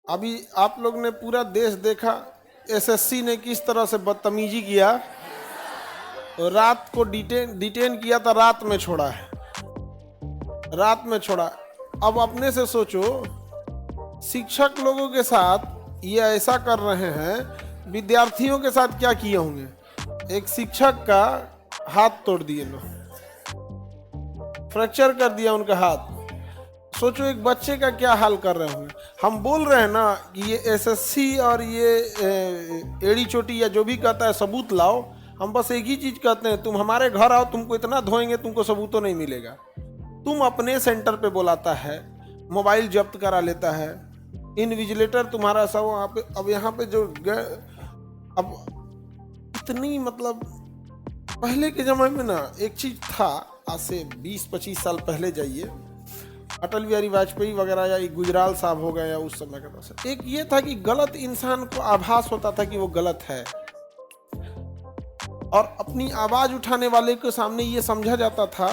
अभी आप लोग ने पूरा देश देखा, एसएससी ने किस तरह से बदतमीजी किया। रात को डिटेन किया था, रात में छोड़ा है, रात में छोड़ा। अब अपने से सोचो, शिक्षक लोगों के साथ ये ऐसा कर रहे हैं, विद्यार्थियों के साथ क्या किए होंगे। एक शिक्षक का हाथ तोड़ दिए लोग, फ्रैक्चर कर दिया उनका हाथ। सोचो एक बच्चे का क्या हाल कर रहे होंगे। हम बोल रहे हैं ना कि ये एसएससी और ये एड़ी चोटी या जो भी कहता है सबूत लाओ। हम बस एक ही चीज कहते हैं, तुम हमारे घर आओ, तुमको इतना धोएंगे तुमको सबूत नहीं मिलेगा। तुम अपने सेंटर पे बुलाता है, मोबाइल जब्त करा लेता है, इनविजिलेटर तुम्हारा सब वहाँ पे। अब यहाँ पे जो अब इतनी मतलब पहले के जमाने में ना एक चीज था, आज से 20-25 साल पहले जाइए, अटल बिहारी वाजपेयी वगैरह या गुजराल साहब हो गए या उस समय का था, एक ये था कि गलत इंसान को आभास होता था कि वो गलत है, और अपनी आवाज उठाने वाले के सामने ये समझा जाता था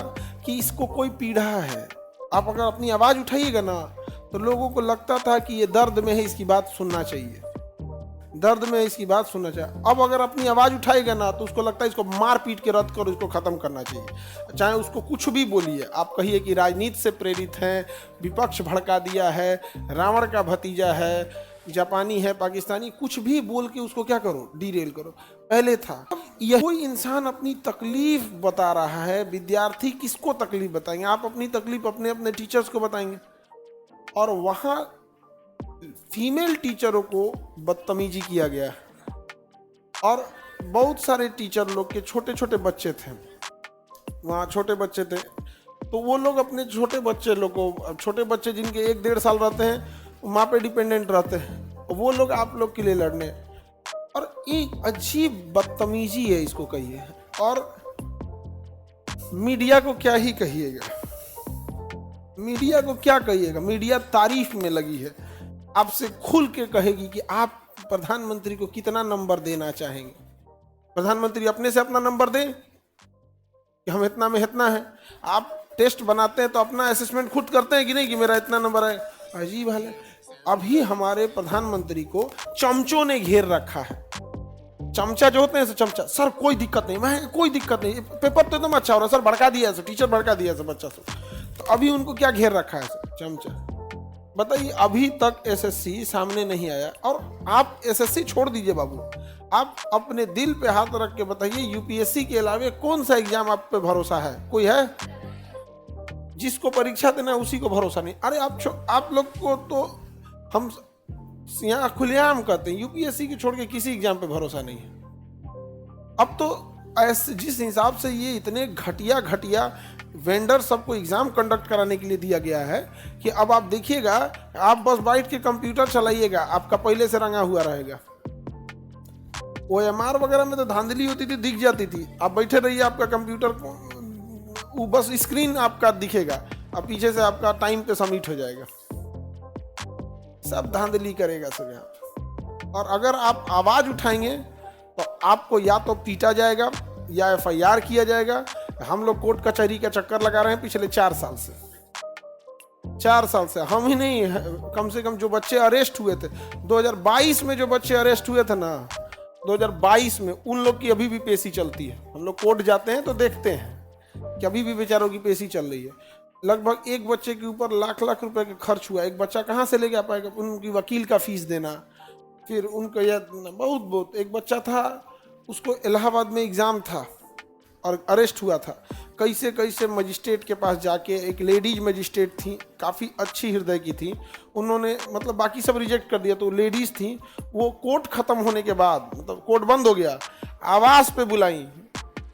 कि इसको कोई पीड़ा है। आप अगर अपनी आवाज उठाइएगा ना तो लोगों को लगता था कि ये दर्द में है, इसकी बात सुनना चाहिए, दर्द में इसकी बात सुनना चाहिए। अब अगर अपनी आवाज उठाएगा ना तो उसको लगता है इसको मार पीट के रद्द कर, इसको खत्म करना चाहिए। चाहे उसको कुछ भी बोलिए, आप कहिए कि राजनीति से प्रेरित हैं, विपक्ष भड़का दिया है, रावण का भतीजा है, जापानी है, पाकिस्तानी, कुछ भी बोल के उसको क्या करो, डीरेल करो। पहले था यह कोई इंसान अपनी तकलीफ बता रहा है, विद्यार्थी किसको तकलीफ बताएंगे? आप अपनी तकलीफ अपने अपने टीचर्स को बताएंगे, और वहाँ फीमेल टीचरों को बदतमीजी किया गया। और बहुत सारे टीचर लोग के छोटे छोटे बच्चे थे, वहाँ छोटे बच्चे थे, तो वो लोग अपने छोटे बच्चे लोग को, छोटे बच्चे जिनके 1-1.5 साल रहते हैं, माँ पे डिपेंडेंट रहते हैं, वो लोग आप लोग के लिए लड़ने। और ये अजीब बदतमीजी है, इसको कहिए। और मीडिया को क्या ही कहिएगा, मीडिया को क्या कहिएगा। मीडिया तारीफ में लगी है, आपसे खुल के कहेगी कि आप प्रधानमंत्री को कितना नंबर देना चाहेंगे। प्रधानमंत्री अपने से अपना नंबर दें कि हम इतना में इतना है। आप टेस्ट बनाते हैं तो अपना असेसमेंट खुद करते हैं कि नहीं कि मेरा इतना नंबर है। अजीब हाल है। अभी हमारे प्रधानमंत्री को चमचों ने घेर रखा है। चमचा जो होते हैं, चमचा, सर कोई दिक्कत नहीं, मैं कोई दिक्कत नहीं, पेपर तो एकदम अच्छा हो रहा है सर, भड़का दिया है, टीचर भड़का दिया है बच्चा से। तो अभी उनको क्या घेर रखा है सर, चमचा। बताइए, अभी तक एसएससी सामने नहीं आया। और आप एसएससी छोड़ दीजिए बाबू, आप अपने दिल पे हाथ रख के बताइए, यूपीएससी के अलावा कौन सा एग्जाम आप पे भरोसा है? कोई है? जिसको परीक्षा देना है उसी को भरोसा नहीं। अरे आप लोग को तो हम यहाँ खुलेआम कहते हैं, यूपीएससी की छोड़ के किसी एग्जाम पे भरोसा नहीं है। अब तो ऐसे जिस हिसाब से ये इतने घटिया वेंडर सबको एग्जाम कंडक्ट कराने के लिए दिया गया है कि अब आप देखिएगा, आप बस बैठ के कंप्यूटर चलाइएगा, आपका पहले से रंगा हुआ रहेगा। OMR वगैरह में तो धांधली होती थी, दिख जाती थी। आप बैठे रहिए, आपका कंप्यूटर वो बस स्क्रीन आपका दिखेगा, अब पीछे से आपका टाइम पे सबमिट हो जाएगा। सब धांधली करेगा सब यहाँ। और अगर आप आवाज उठाएंगे तो आपको या तो पीटा जाएगा या FIR किया जाएगा। हम लोग कोर्ट कचहरी का चक्कर लगा रहे हैं पिछले 4 साल से। 4 साल से हम ही नहीं, कम से कम जो बच्चे अरेस्ट हुए थे 2022 में, जो बच्चे अरेस्ट हुए थे ना 2022 में, उन लोग की अभी भी पेशी चलती है। हम लोग कोर्ट जाते हैं तो देखते हैं कि अभी भी बेचारों की पेशी चल रही है। लगभग एक बच्चे के ऊपर लाख रुपए का खर्च हुआ। एक बच्चा कहाँ से लेके आ पाएगा? उनकी वकील का फीस देना, फिर उनको यह बहुत। एक बच्चा था, उसको इलाहाबाद में एग्जाम था और अरेस्ट हुआ था। कैसे मजिस्ट्रेट के पास जाके, एक लेडीज मजिस्ट्रेट थी, काफ़ी अच्छी हृदय की थी, उन्होंने मतलब बाकी सब रिजेक्ट कर दिया, तो लेडीज़ थी, वो कोर्ट ख़त्म होने के बाद, मतलब कोर्ट बंद हो गया, आवाज़ पे बुलाई,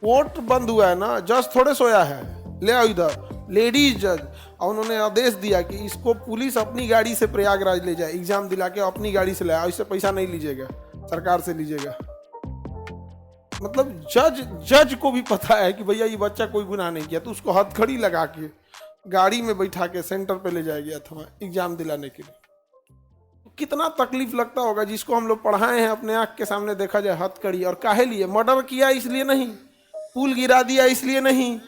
कोर्ट बंद हुआ है ना, जज थोड़े सोया है, ले आओ इधर, लेडीज जज। और उन्होंने आदेश दिया कि इसको पुलिस अपनी गाड़ी से प्रयागराज ले जाए, एग्जाम दिला के अपनी गाड़ी से ले आओ, इससे पैसा नहीं लीजिएगा, सरकार से लीजिएगा। मतलब जज को भी पता है कि भैया ये बच्चा कोई गुनाह नहीं किया, तो उसको हथकड़ी लगा के गाड़ी में बैठा के सेंटर पे ले जाया गया था एग्जाम दिलाने के लिए। कितना तकलीफ लगता होगा जिसको हम लोग पढ़ाए हैं, अपने आंख के सामने देखा जाए हथकड़ी। और काहे लिए? मर्डर किया इसलिए नहीं, पुल गिरा दिया इसलिए नहीं,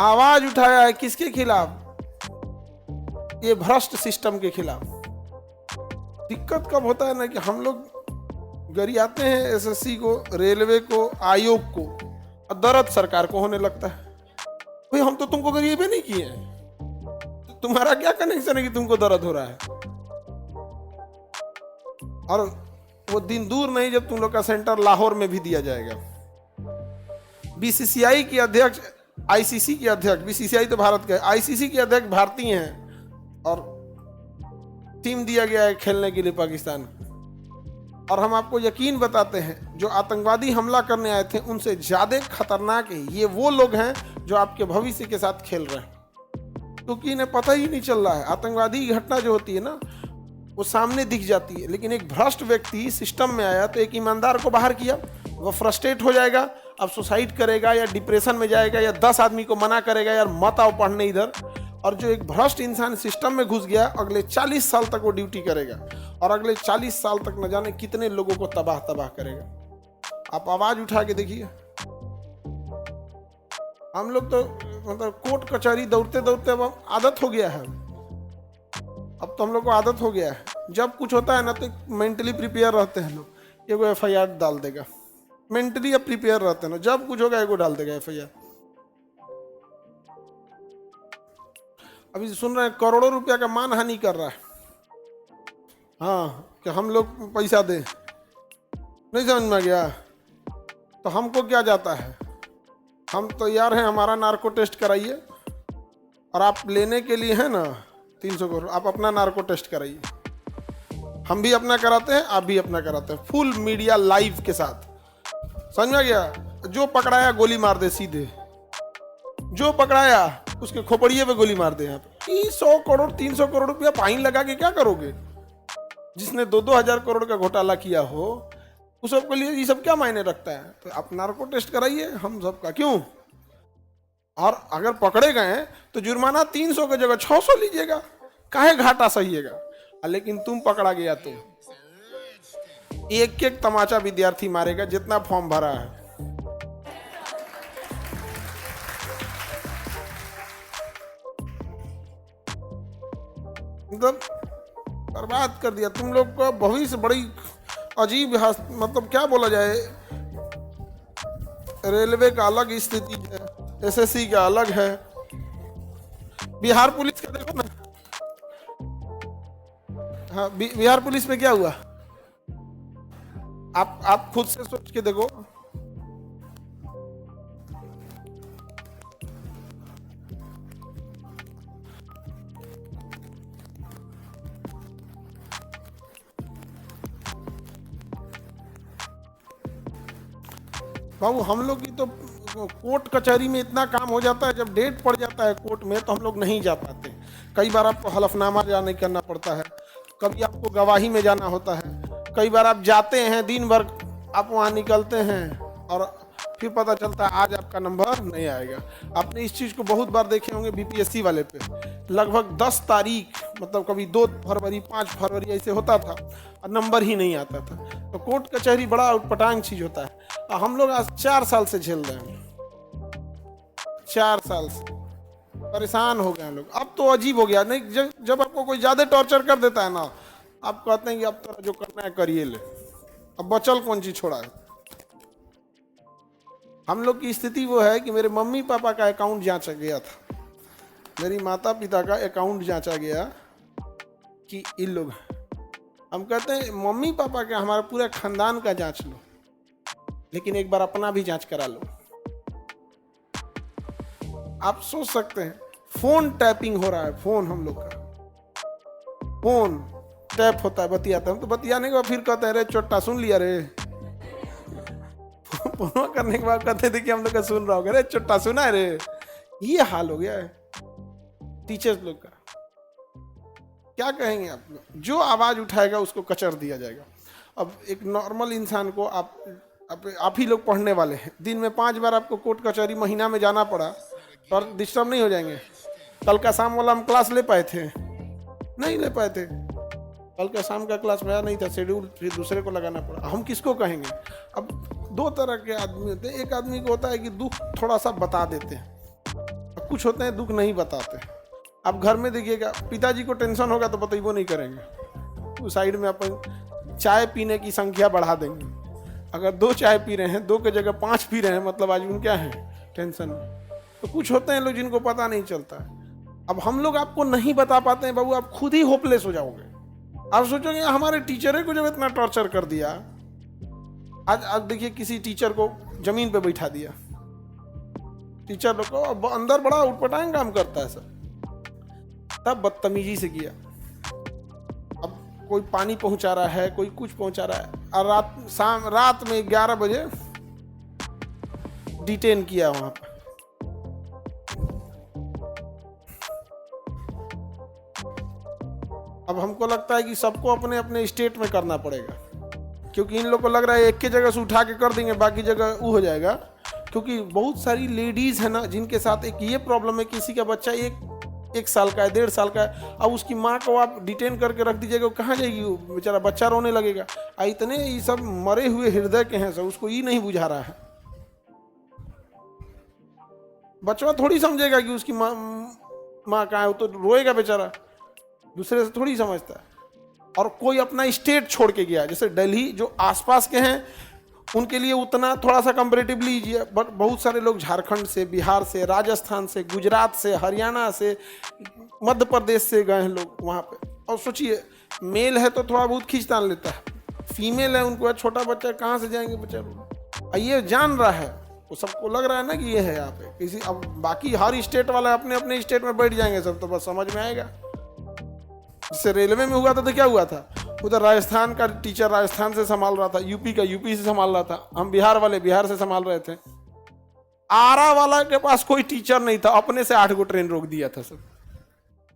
आवाज उठाया है किसके खिलाफ? ये भ्रष्ट सिस्टम के खिलाफ। दिक्कत कब होता है ना कि हम लोग गरियाते हैं एसएससी को, रेलवे को, आयोग को, और दर्द सरकार को होने लगता है। भाई हम तो तुमको गरीबे नहीं किए हैं, तो तुम्हारा क्या कनेक्शन है कि तुमको दर्द हो रहा है। और वो दिन दूर नहीं जब तुम लोग का सेंटर लाहौर में भी दिया जाएगा। बीसीसीआई की अध्यक्ष, आईसीसी की अध्यक्ष, बीसीसीआई तो भारत का है, आईसीसी के अध्यक्ष भारतीय हैं और टीम दिया गया है खेलने के लिए पाकिस्तान। और हम आपको यकीन बताते हैं जो आतंकवादी हमला करने आए थे उनसे ज्यादा खतरनाक है ये वो लोग हैं जो आपके भविष्य के साथ खेल रहे हैं, क्योंकि इन्हें पता ही नहीं चल रहा है। आतंकवादी घटना जो होती है ना वो सामने दिख जाती है, लेकिन एक भ्रष्ट व्यक्ति सिस्टम में आया तो एक ईमानदार को बाहर किया, वो फ्रस्ट्रेट हो जाएगा, अब सुसाइड करेगा या डिप्रेशन में जाएगा या 10 आदमी को मना करेगा यार मत आओ पढ़ने इधर। और जो एक भ्रष्ट इंसान सिस्टम में घुस गया अगले 40 साल तक वो ड्यूटी करेगा और अगले 40 साल तक न जाने कितने लोगों को तबाह करेगा। आप आवाज उठा के देखिए। हम लोग तो मतलब कोर्ट कचहरी दौड़ते दौड़ते अब आदत हो गया है। अब तो हम लोग को आदत हो गया है, जब कुछ होता है ना तो मेंटली प्रिपेयर रहते हैं लोग, एगो FIR डाल देगा। मेंटली अब प्रिपेयर रहते हैं ना, जब कुछ होगा एगो डाल देगा FIR। अभी सुन रहे हैं करोड़ों रुपया का मानहानि कर रहा है। हाँ कि हम लोग पैसा दें, नहीं समझ में गया। तो हमको क्या जाता है, हम तैयार हैं, हमारा नार्को टेस्ट कराइए। और आप लेने के लिए है ना 300 करोड़, आप अपना नार्को टेस्ट कराइए। हम भी अपना कराते हैं, आप भी अपना कराते हैं, फुल मीडिया लाइव के साथ। समझ में गया। जो पकड़ाया गोली मार दे सीधे, जो पकड़ाया उसके खोपड़िए पे गोली मार दे। यहाँ पे 100 करोड़ 300 करोड़ रुपया फाइन लगा के क्या करोगे। जिसने 2-2 हजार करोड़ का घोटाला किया हो उस सबके लिए ये सब क्या मायने रखता है। तो आप नार्को टेस्ट कराइए हम सबका, क्यों। और अगर पकड़े गए तो जुर्माना 300 की जगह 600 लीजिएगा, काहे घाटा सहिएगा। लेकिन तुम पकड़ा गया तो एक एक तमाचा विद्यार्थी मारेगा जितना फॉर्म भरा है। मतलब बर्बाद कर दिया तुम लोग का भविष्य। बड़ी अजीब मतलब क्या बोला जाए, रेलवे का अलग स्थिति है, एसएससी का अलग है, बिहार पुलिस का देखो ना। हाँ बिहार पुलिस में क्या हुआ आप खुद से सोच के देखो। बाबू हम लोग की तो कोर्ट कचहरी में इतना काम हो जाता है, जब डेट पड़ जाता है कोर्ट में तो हम लोग नहीं जा पाते। कई बार आपको हलफनामा जाने करना पड़ता है, कभी आपको गवाही में जाना होता है, कई बार आप जाते हैं दिन भर आप वहाँ निकलते हैं और फिर पता चलता है आज आपका नंबर नहीं आएगा। आपने इस चीज़ को बहुत बार देखे होंगे बीपीएससी वाले पे, लगभग 10 तारीख मतलब कभी 2 फरवरी 5 फरवरी ऐसे होता था और नंबर ही नहीं आता था। तो कोर्ट कचहरी बड़ा उटपटांग चीज़ होता है। हम लोग आज 4 साल से झेल रहे हैं, 4 साल से परेशान हो गए हैं लोग। अब तो अजीब हो गया नहीं, जब आपको कोई ज़्यादा टॉर्चर कर देता है ना, आप कहते हैं कि अब तो जो करना है करिए ले, अब बचल कौन चीज़ छोड़ा है। हम लोग की स्थिति वो है कि मेरे मम्मी पापा का अकाउंट जांचा गया था, मेरी माता पिता का अकाउंट जांचा गया कि इन लोग, हम कहते हैं मम्मी पापा का हमारा पूरा खानदान का जांच लो, लेकिन एक बार अपना भी जांच करा लो। आप सोच सकते हैं फोन टैपिंग हो रहा है, फोन हम लोग का फोन टैप होता है, बतियाता है, हम तो बतियाने के बाद फिर कहते हैं रे चोट्टा सुन लिया रे। फोन करने के बाद कहते थे कि हम लोग का सुन रहा होगा, रे चोट्टा सुना है रे। ये हाल हो गया है टीचर्स लोग का। क्या कहेंगे आप लोग, जो आवाज उठाएगा उसको कचर दिया जाएगा। अब एक नॉर्मल इंसान को आप ही लोग पढ़ने वाले हैं, दिन में 5 बार आपको कोर्ट कचहरी महीना में जाना पड़ा और डिस्टर्ब नहीं हो जाएंगे। कल का शाम वाला हम क्लास ले पाए थे, नहीं ले पाए थे, कल का शाम का क्लास मेरा नहीं था, शेड्यूल फिर दूसरे को लगाना पड़ा। हम किसको कहेंगे। अब 2 तरह के आदमी होते हैं, एक आदमी को होता है कि दुख थोड़ा सा बता देते हैं, कुछ होते हैं दुख नहीं बताते। आप घर में देखिएगा पिताजी को टेंशन होगा तो बतैबो नहीं करेंगे, उस साइड में अपन चाय पीने की संख्या बढ़ा देंगे। अगर 2 चाय पी रहे हैं, 2 की जगह 5 पी रहे हैं, मतलब आजीवन क्या है, टेंशन में। तो कुछ होते हैं लोग जिनको पता नहीं चलता है। अब हम लोग आपको नहीं बता पाते हैं बाबू, आप खुद ही होपलेस हो जाओगे। आप सोचोगे हमारे टीचर को जब इतना टॉर्चर कर दिया, आज देखिए किसी टीचर को जमीन पे बैठा दिया, टीचर लोग को अंदर बड़ा उटपटांग काम करता है सर, तब बदतमीजी से किया। अब कोई पानी पहुंचा रहा है, कोई कुछ पहुंचा रहा है, और रात में 11 बजे डिटेन किया वहां पर। अब हमको लगता है कि सबको अपने अपने स्टेट में करना पड़ेगा, क्योंकि इन लोग को लग रहा है एक की जगह से उठा के कर देंगे, बाकी जगह वो हो जाएगा। क्योंकि बहुत सारी लेडीज है ना जिनके साथ एक ये प्रॉब्लम है, किसी का बच्चा एक साल का है, 1.5 साल का है, अब उसकी माँ को आप डिटेन करके रख दीजिएगा, वो कहाँ जाएगी, वो बेचारा बच्चा रोने लगेगा। इतने ये सब मरे हुए हृदय के हैं सब, उसको ये नहीं बुझा रहा है। बच्चा थोड़ी समझेगा कि उसकी माँ कहाँ है, वो तो रोएगा बेचारा, दूसरे से थोड़ी समझता है। और कोई अपना स्टेट छोड़ के गया, जैसे दिल्ली जो आसपास के हैं उनके लिए उतना थोड़ा सा कंपेरेटिवली इजी है, बट बहुत सारे लोग झारखंड से, बिहार से, राजस्थान से, गुजरात से, हरियाणा से, मध्य प्रदेश से गए हैं लोग वहाँ पे। और सोचिए मेल है तो थोड़ा बहुत खींचतान लेता है, फीमेल है उनको छोटा बच्चा, कहाँ से जाएंगे बच्चा लोग। ये जान रहा है, वो सबको लग रहा है ना कि ये है यहाँ पे किसी। अब बाकी हर स्टेट वाला अपने अपने स्टेट में बैठ जाएंगे सब, तो बस समझ में आएगा। जिससे रेलवे में हुआ था तो क्या हुआ था, उधर राजस्थान का टीचर राजस्थान से संभाल रहा था, यूपी का यूपी से संभाल रहा था, हम बिहार वाले बिहार से संभाल रहे थे। आरा वाला के पास कोई टीचर नहीं था, अपने से 8 गो ट्रेन रोक दिया था सब।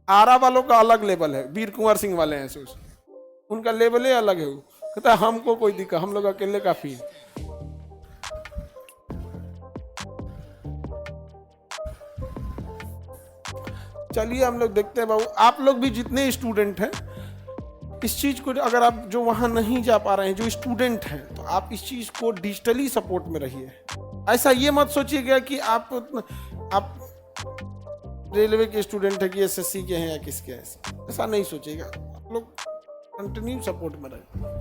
आरा वालों का अलग लेवल है, वीर कुंवर सिंह वाले हैं सो, उनका लेवल ही अलग है। वो कहता है हमको कोई दिक्कत, हम लोग अकेले काफी है। चलिए हम लोग देखते हैं बाबू, आप लोग भी जितने स्टूडेंट हैं इस चीज को, अगर आप जो वहां नहीं जा पा रहे हैं, जो स्टूडेंट हैं, तो आप इस चीज को डिजिटली सपोर्ट में रहिए। ऐसा ये मत सोचिएगा कि आप रेलवे के स्टूडेंट है कि एसएससी के हैं या किसके हैं, ऐसा नहीं सोचिएगा। आप लोग कंटिन्यू सपोर्ट में रहिए।